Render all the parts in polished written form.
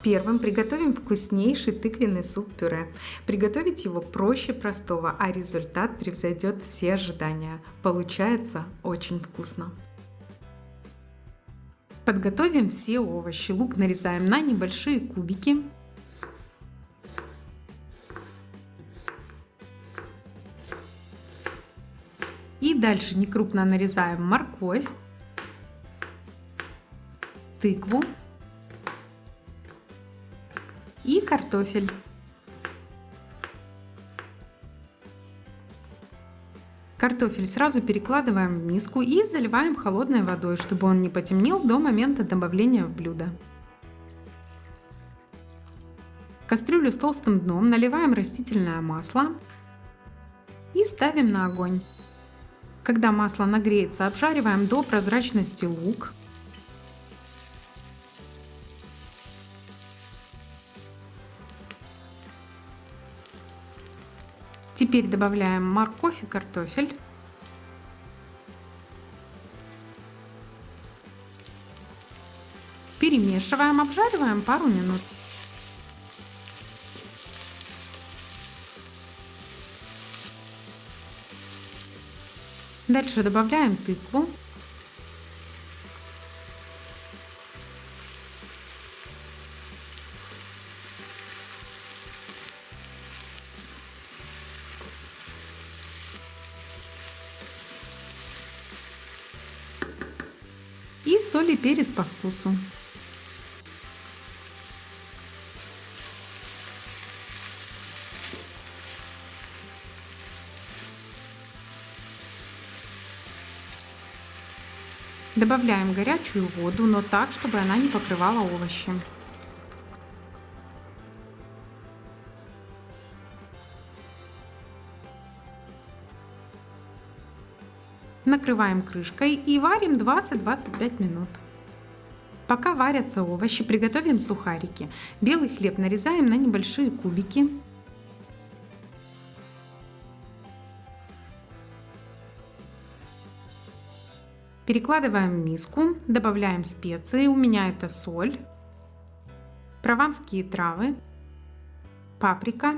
Первым приготовим вкуснейший тыквенный суп-пюре. Приготовить его проще простого, а результат превзойдет все ожидания. Получается очень вкусно. Подготовим все овощи. Лук нарезаем на небольшие кубики. И дальше некрупно нарезаем морковь, тыкву и картофель. Картофель сразу перекладываем в миску и заливаем холодной водой, чтобы он не потемнел до момента добавления в блюдо. В кастрюлю с толстым дном наливаем растительное масло и ставим на огонь. Когда масло нагреется, обжариваем до прозрачности лук. Теперь добавляем морковь и картофель. Перемешиваем, обжариваем пару минут. Дальше добавляем тыкву. И соль и перец по вкусу. Добавляем горячую воду, но так, чтобы она не покрывала овощи. Накрываем крышкой и варим 20-25 минут. Пока варятся овощи, приготовим сухарики. Белый хлеб нарезаем на небольшие кубики. Перекладываем в миску, добавляем специи, у меня это соль, прованские травы, паприка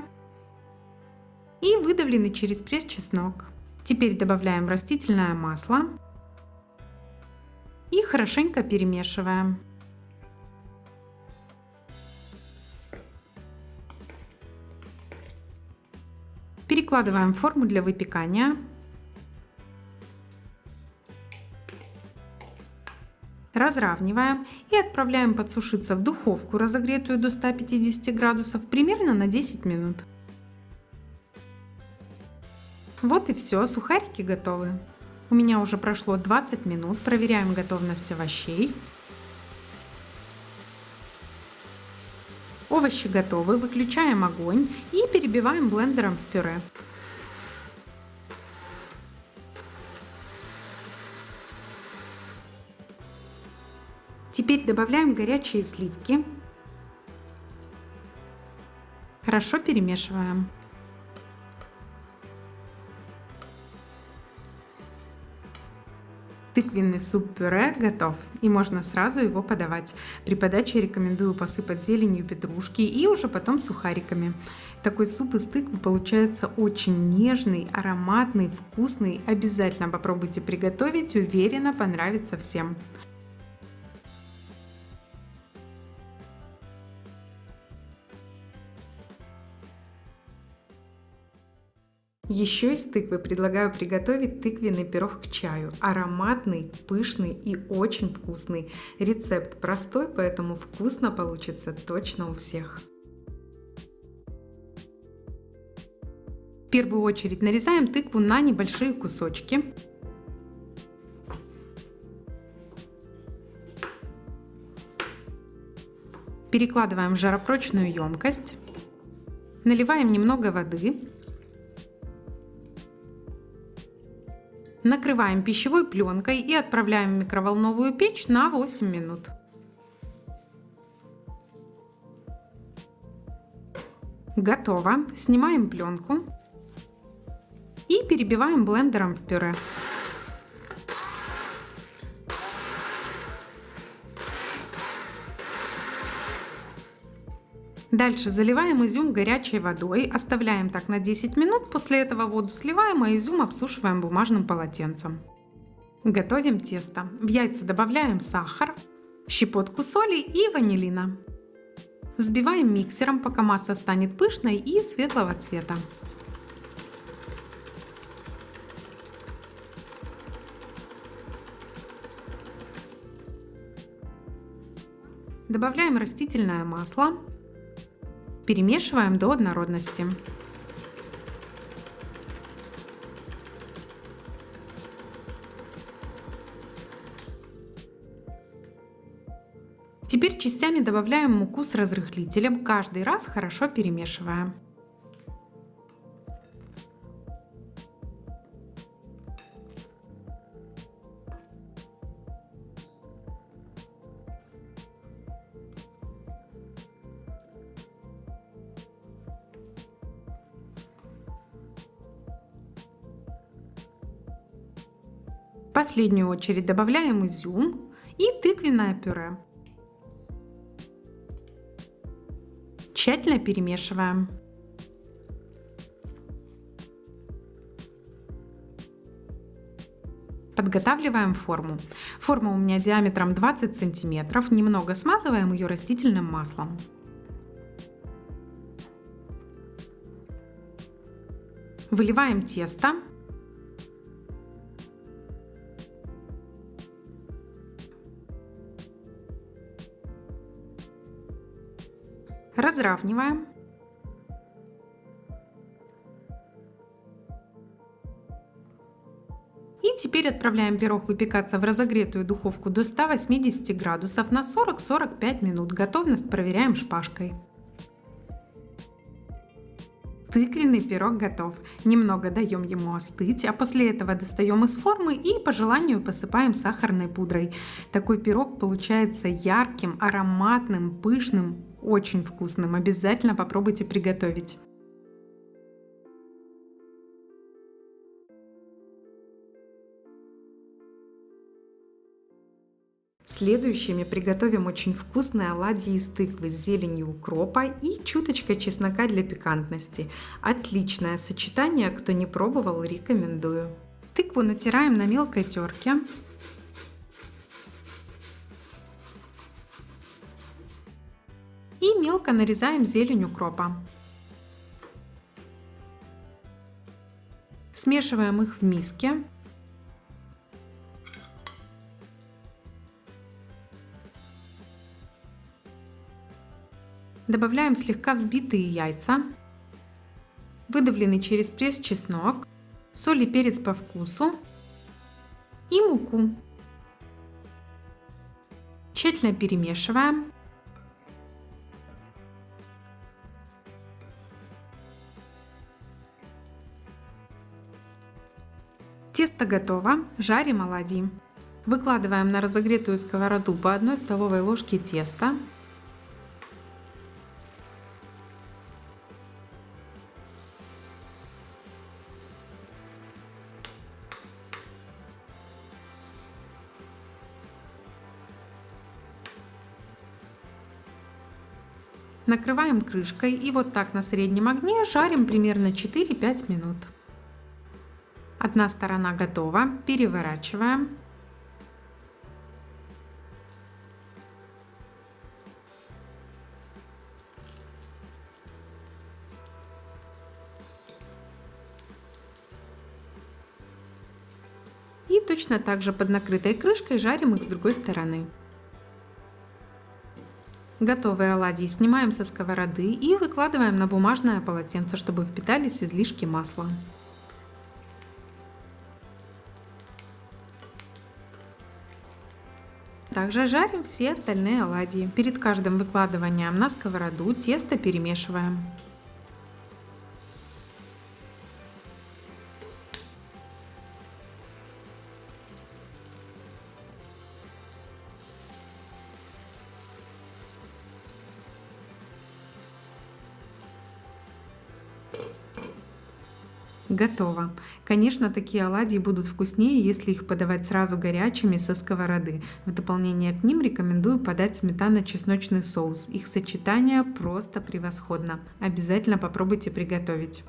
и выдавленный через пресс чеснок. Теперь добавляем растительное масло и хорошенько перемешиваем. Перекладываем в форму для выпекания. Разравниваем и отправляем подсушиться в духовку, разогретую до 150 градусов, примерно на 10 минут. Вот и все, сухарики готовы. У меня уже прошло 20 минут, проверяем готовность овощей. Овощи готовы, выключаем огонь и перебиваем блендером в пюре. Теперь добавляем горячие сливки. Хорошо перемешиваем. Тыквенный суп-пюре готов, и можно сразу его подавать. При подаче рекомендую посыпать зеленью петрушки и уже потом сухариками. Такой суп из тыквы получается очень нежный, ароматный, вкусный. Обязательно попробуйте приготовить, уверена, понравится всем. Еще из тыквы предлагаю приготовить тыквенный пирог к чаю. Ароматный, пышный и очень вкусный. Рецепт простой, поэтому вкусно получится точно у всех. В первую очередь нарезаем тыкву на небольшие кусочки. Перекладываем в жаропрочную емкость. Наливаем немного воды. Накрываем пищевой пленкой и отправляем в микроволновую печь на 8 минут. Готово. Снимаем пленку и перебиваем блендером в пюре. Дальше заливаем изюм горячей водой, оставляем так на 10 минут, после этого воду сливаем, а изюм обсушиваем бумажным полотенцем. Готовим тесто. В яйца добавляем сахар, щепотку соли и ванилина. Взбиваем миксером, пока масса станет пышной и светлого цвета. Добавляем растительное масло. Перемешиваем до однородности. Теперь частями добавляем муку с разрыхлителем, каждый раз хорошо перемешивая. В последнюю очередь добавляем изюм и тыквенное пюре. Тщательно перемешиваем. Подготавливаем форму. Форма у меня диаметром 20 сантиметров. Немного смазываем ее растительным маслом. Выливаем тесто. Разравниваем. И теперь отправляем пирог выпекаться в разогретую духовку до 180 градусов на 40-45 минут. Готовность проверяем шпажкой. Тыквенный пирог готов. Немного даем ему остыть, а после этого достаем из формы и по желанию посыпаем сахарной пудрой. Такой пирог получается ярким, ароматным, пышным, очень вкусным. Обязательно попробуйте приготовить. Следующими приготовим очень вкусные оладьи из тыквы с зеленью укропа и чуточкой чеснока для пикантности. Отличное сочетание, кто не пробовал, рекомендую. Тыкву натираем на мелкой терке. И мелко нарезаем зелень укропа. Смешиваем их в миске. Добавляем слегка взбитые яйца, выдавленный через пресс чеснок, соль и перец по вкусу и муку. Тщательно перемешиваем. Тесто готово, жарим оладьи. Выкладываем на разогретую сковороду по 1 столовой ложке теста. Накрываем крышкой и вот так на среднем огне жарим примерно 4-5 минут. Одна сторона готова, переворачиваем. И точно так же под накрытой крышкой жарим их с другой стороны. Готовые оладьи снимаем со сковороды и выкладываем на бумажное полотенце, чтобы впитались излишки масла. Также жарим все остальные оладьи. Перед каждым выкладыванием на сковороду тесто перемешиваем. Готово. Конечно, такие оладьи будут вкуснее, если их подавать сразу горячими со сковороды. В дополнение к ним рекомендую подать сметано-чесночный соус. Их сочетание просто превосходно. Обязательно попробуйте приготовить.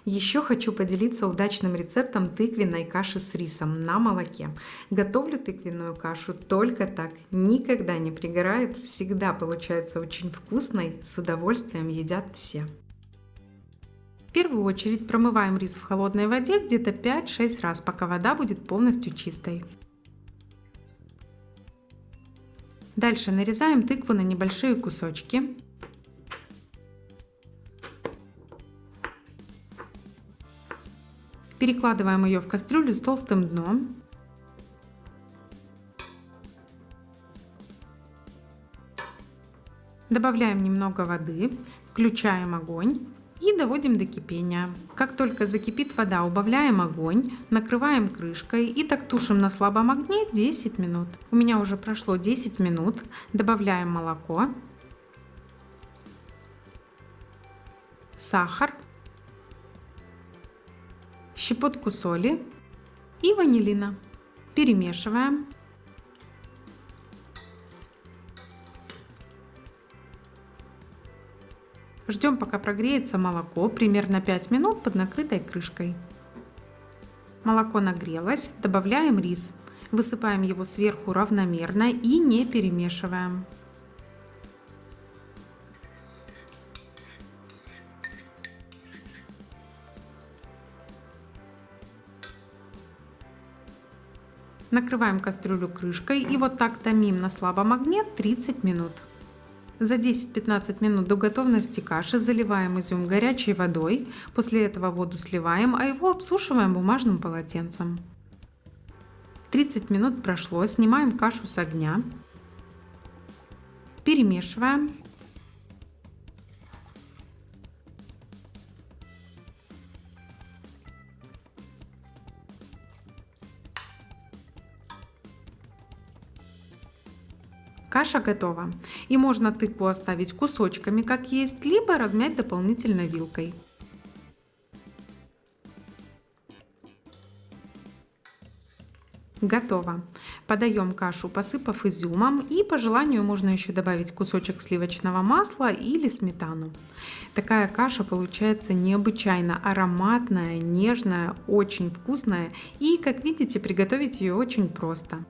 Еще хочу поделиться удачным рецептом тыквенной каши с рисом на молоке. Готовлю тыквенную кашу только так, никогда не пригорает, всегда получается очень вкусной, с удовольствием едят все. В первую очередь промываем рис в холодной воде где-то 5-6 раз, пока вода будет полностью чистой. Дальше нарезаем тыкву на небольшие кусочки. Перекладываем ее в кастрюлю с толстым дном. Добавляем немного воды, включаем огонь и доводим до кипения. Как только закипит вода, убавляем огонь, накрываем крышкой и так тушим на слабом огне 10 минут. У меня уже прошло 10 минут. Добавляем молоко, сахар, щепотку соли и ванилина. Перемешиваем. Ждем, пока прогреется молоко, примерно 5 минут под накрытой крышкой. Молоко нагрелось, добавляем рис. Высыпаем его сверху равномерно и не перемешиваем. Накрываем кастрюлю крышкой и вот так томим на слабом огне 30 минут. За 10-15 минут до готовности каши заливаем изюм горячей водой, после этого воду сливаем, а его обсушиваем бумажным полотенцем. 30 минут прошло, снимаем кашу с огня, перемешиваем. Каша готова. И можно тыкву оставить кусочками, как есть, либо размять дополнительно вилкой. Готово. Подаем кашу, посыпав изюмом, и по желанию можно еще добавить кусочек сливочного масла или сметану. Такая каша получается необычайно ароматная, нежная, очень вкусная, и, как видите, приготовить ее очень просто.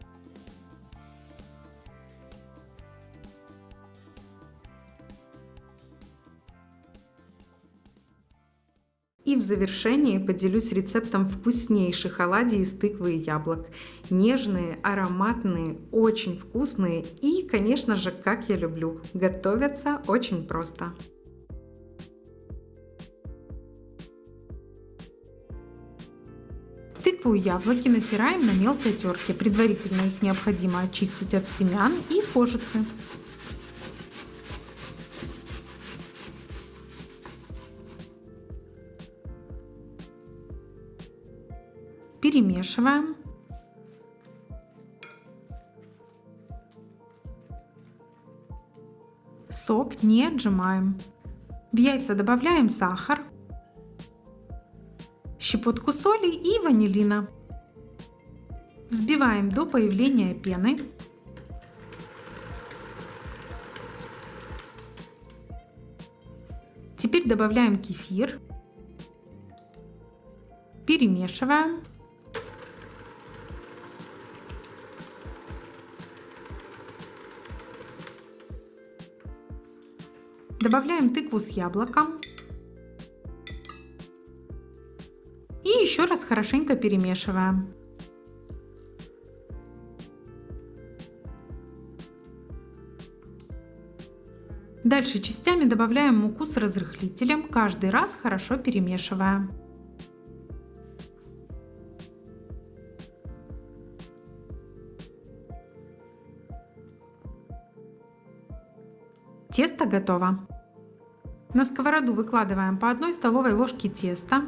И в завершении поделюсь рецептом вкуснейших оладий из тыквы и яблок. Нежные, ароматные, очень вкусные и, конечно же, как я люблю, готовятся очень просто. Тыкву и яблоки натираем на мелкой терке. Предварительно их необходимо очистить от семян и кожицы. Перемешиваем. Сок не отжимаем. В яйца добавляем сахар, щепотку соли и ванилина. Взбиваем до появления пены. Теперь добавляем кефир. Перемешиваем. Добавляем тыкву с яблоком. И еще раз хорошенько перемешиваем. Дальше частями добавляем муку с разрыхлителем, каждый раз хорошо перемешивая. Тесто готово. На сковороду выкладываем по 1 столовой ложке теста.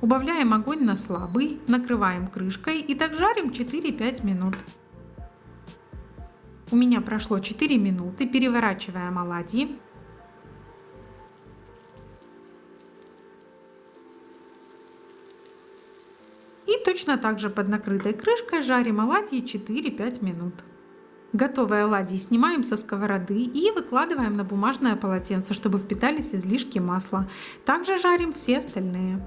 Убавляем огонь на слабый, накрываем крышкой и так жарим 4-5 минут. У меня прошло 4 минуты, переворачиваем оладьи. И точно так же под накрытой крышкой жарим оладьи 4-5 минут. Готовые оладьи снимаем со сковороды и выкладываем на бумажное полотенце, чтобы впитались излишки масла. Также жарим все остальные.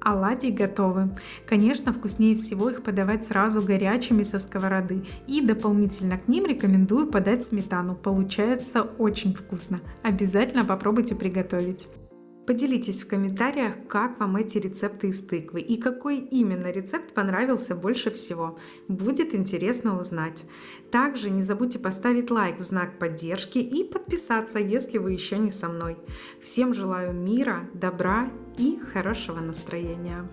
Оладьи готовы. Конечно, вкуснее всего их подавать сразу горячими со сковороды. И дополнительно к ним рекомендую подать сметану. Получается очень вкусно. Обязательно попробуйте приготовить. Поделитесь в комментариях, как вам эти рецепты из тыквы и какой именно рецепт понравился больше всего. Будет интересно узнать. Также не забудьте поставить лайк в знак поддержки и подписаться, если вы еще не со мной. Всем желаю мира, добра и хорошего настроения.